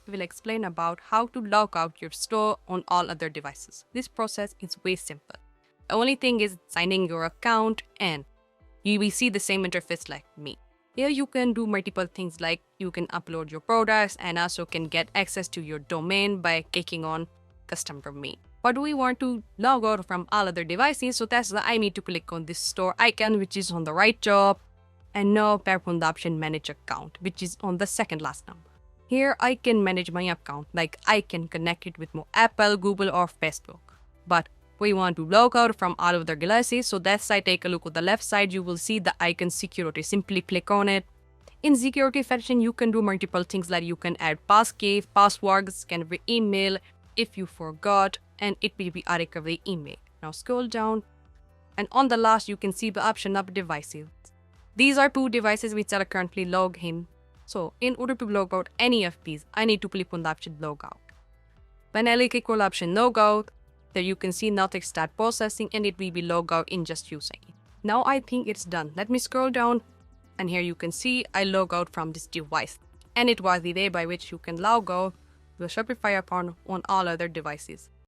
we will explain about how to log out your store on all other devices. This process is way simple. The only thing is signing your account and you will see the same interface like me. Here you can do multiple things like you can upload your products and also can get access to your domain by clicking on custom domain. But we want to log out from all other devices, so that's why I need to click on this store icon which is on the right top, and now tap on the option manage account which is on the second last number. Here I can manage my account, like I can connect it with more Apple, Google or Facebook. But we want to log out from all of the devices, so that's why take a look on the left side, you will see the icon security. Simply click on it. In security section, you can do multiple things like you can add passkey, passwords, can be email if you forgot, and it will be a recovery email. Now scroll down, and on the last you can see the option of devices. These are 2 devices which are currently logged in. So in order to log out any of these, I need to click on the option logout. When I click on the option logout, there you can see now it start processing and it will be logged out in just few seconds. Now I think it's done. Let me scroll down, and here you can see I log out from this device. And it was the way by which you can log out the Shopify account on all other devices.